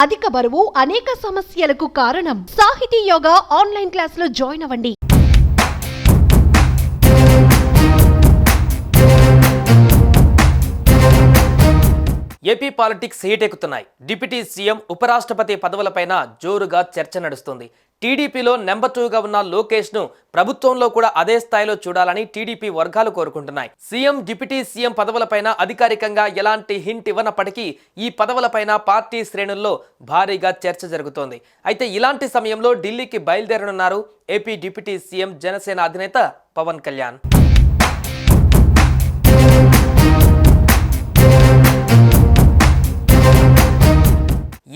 అధిక బరువు అనేక సమస్యలకు కారణం. సాహితీ యోగా ఆన్లైన్ క్లాసులో జాయిన్ అవ్వండి. ఏపీ పాలిటిక్స్ హీటెక్కుతున్నాయి. డిప్యూటీ సీఎం, ఉపరాష్ట్రపతి పదవులపైన జోరుగా చర్చ నడుస్తుంది. టీడీపీలో నెంబర్ 2గా ఉన్న లోకేష్ ను ప్రభుత్వంలో కూడా అదే స్థాయిలో చూడాలని టీడీపీ వర్గాలు కోరుకుంటున్నాయి. సీఎం, డిప్యూటీ సీఎం పదవులపైన అధికారికంగా ఎలాంటి హింట్ ఇవ్వనప్పటికీ ఈ పదవులపైన పార్టీ శ్రేణుల్లో భారీగా చర్చ జరుగుతోంది. అయితే ఇలాంటి సమయంలో ఢిల్లీకి బయలుదేరనున్నారు ఏపీ డిప్యూటీ సీఎం, జనసేన అధినేత పవన్ కళ్యాణ్.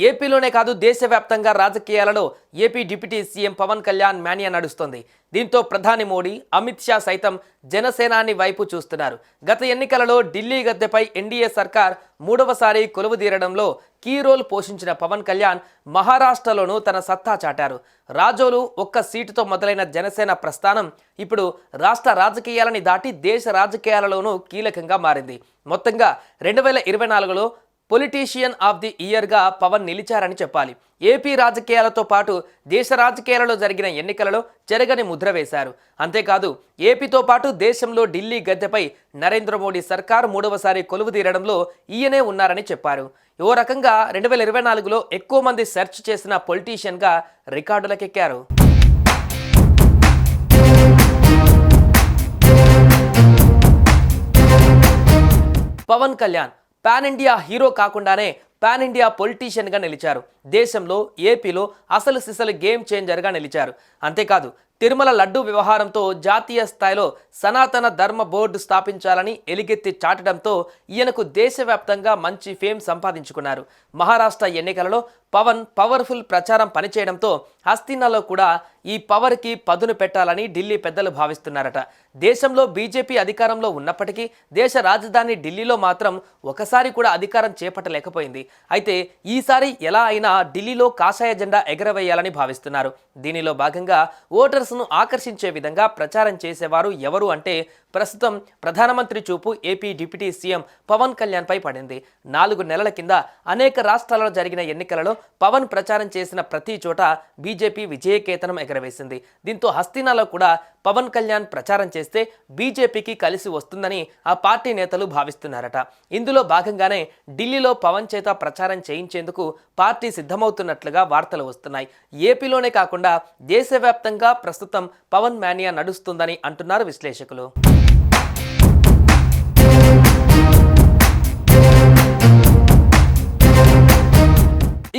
ఏపీలోనే కాదు, దేశవ్యాప్తంగా రాజకీయాలలో AP deputy CM Pawan Kalyan mania నడుస్తోంది. దీంతో ప్రధాని మోడీ, అమిత్ షా సైతం జనసేనాని వైపు చూస్తున్నారు. గత ఎన్నికలలో ఢిల్లీ గద్దెపై ఎన్డీఏ సర్కార్ 3వసారి కొలువుదీరడంలో కీ రోల్ పోషించిన పవన్ కళ్యాణ్ మహారాష్ట్రలోనూ తన సత్తా చాటారు. రాజోలు ఒక్క సీటుతో మొదలైన జనసేన ప్రస్థానం ఇప్పుడు రాష్ట్ర రాజకీయాలని దాటి దేశ రాజకీయాలలోనూ కీలకంగా మారింది. మొత్తంగా 2024లో పొలిటీషియన్ ఆఫ్ ది ఇయర్గా పవన్ నిలిచారని చెప్పాలి. ఏపీ రాజకీయాలతో పాటు దేశ రాజకీయాలలో జరిగిన ఎన్నికలలో చెరగని ముద్ర వేశారు. అంతేకాదు, ఏపీతో పాటు దేశంలో ఢిల్లీ గద్దెపై నరేంద్ర మోడీ సర్కార్ 3వసారి కొలువుదీరడంలో ఈయనే ఉన్నారని చెప్పారు. ఓ రకంగా 2024లో ఎక్కువ మంది సెర్చ్ చేసిన పొలిటీషియన్గా రికార్డులకెక్కారు. Pawan Kalyan pan India hero కాకుండానే పాన్ ఇండియా పొలిటీషియన్గా నిలిచారు. దేశంలో, ఏపీలో అసలు సిసలు గేమ్ చేంజర్గా నిలిచారు. అంతేకాదు, తిరుమల లడ్డు వ్యవహారంతో జాతీయ స్థాయిలో సనాతన ధర్మ బోర్డు స్థాపించాలని ఎలుగెత్తి చాటడంతో ఈయనకు దేశవ్యాప్తంగా మంచి ఫేమ్ సంపాదించుకున్నారు. మహారాష్ట్ర ఎన్నికలలో పవన్ పవర్ఫుల్ ప్రచారం పనిచేయడంతో హస్తినాలో కూడా ఈ పవర్కి పదును పెట్టాలని ఢిల్లీ పెద్దలు భావిస్తున్నారట. దేశంలో బీజేపీ అధికారంలో ఉన్నప్పటికీ దేశ రాజధాని ఢిల్లీలో మాత్రం ఒకసారి కూడా అధికారం చేపట్టలేకపోయింది. అయితే ఈసారి ఎలా అయినా ఢిల్లీలో కాషాయ జెండా ఎగరవేయాలని భావిస్తున్నారు. దీనిలో భాగంగా ఓటర్స్ను ఆకర్షించే విధంగా ప్రచారం చేసేవారు ఎవరు అంటే ప్రస్తుతం ప్రధానమంత్రి చూపు AP deputy CM Pawan Kalyan పై పడింది. 4 నెలల కింద అనేక రాష్ట్రాలలో జరిగిన ఎన్నికలలో పవన్ ప్రచారం చేసిన ప్రతి చోట బీజేపీ విజయకేతనం ఎగరవేసింది. దీంతో హస్తినాలో కూడా పవన్ కళ్యాణ్ ప్రచారం చేస్తే బీజేపీకి కలిసి వస్తుందని ఆ పార్టీ నేతలు భావిస్తున్నారట. ఇందులో భాగంగానే ఢిల్లీలో పవన్ చేత ప్రచారం చేయించేందుకు పార్టీ సిద్ధమవుతున్నట్లుగా వార్తలు వస్తున్నాయి. ఏపీలోనే కాకుండా దేశవ్యాప్తంగా ప్రస్తుతం పవన్ మానియా నడుస్తుందని అంటున్నారు విశ్లేషకులు.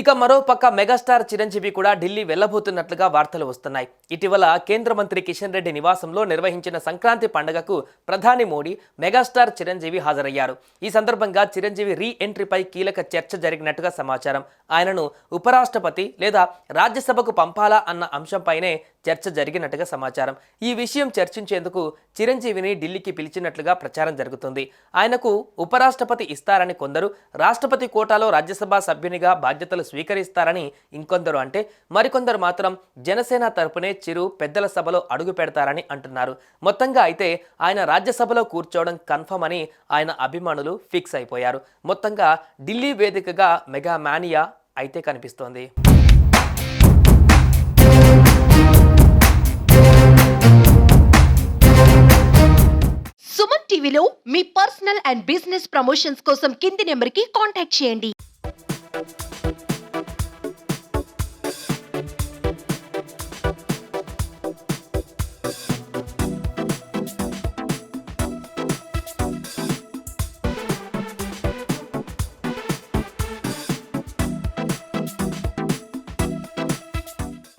ఇక మరోపక్క మెగాస్టార్ చిరంజీవి కూడా ఢిల్లీ వెళ్లబోతున్నట్లుగా వార్తలు వస్తున్నాయి. ఇటీవల కేంద్ర మంత్రి కిషన్ రెడ్డి నివాసంలో నిర్వహించిన సంక్రాంతి పండుగకు ప్రధాని మోడీ, మెగాస్టార్ చిరంజీవి హాజరయ్యారు. ఈ సందర్భంగా చిరంజీవి రీ ఎంట్రీపై కీలక చర్చ జరిగినట్టుగా సమాచారం. ఆయనను ఉపరాష్ట్రపతి లేదా రాజ్యసభకు పంపాలా అన్న అంశంపైనే చర్చ జరిగినట్టుగా సమాచారం. ఈ విషయం చర్చించేందుకు చిరంజీవిని ఢిల్లీకి పిలిచినట్లుగా ప్రచారం జరుగుతుంది. ఆయనకు ఉపరాష్ట్రపతి ఇస్తారని కొందరు, రాష్ట్రపతి కోటాలో రాజ్యసభ సభ్యునిగా బాధ్యతలు స్వీకరిస్తారని ఇంకొందరు అంటే, మరికొందరు మాత్రం జనసేన తరపునే చిరు పెద్దల సభలో అడుగు పెడతారని అంటున్నారు. మొత్తంగా అయితే ఆయన రాజ్యసభలో కూర్చోవడం కన్ఫర్మ్ అని ఆయన అభిమానులు ఫిక్స్ అయిపోయారు. మొత్తంగా ఢిల్లీ వేదికగా మెగా మానియా అయితే కనిపిస్తోంది. సుమన్ టీవీలో మీ పర్సనల్ అండ్ బిజినెస్ ప్రమోషన్స్ కోసం కింది నెంబర్కి కాంటాక్ట్ చేయండి.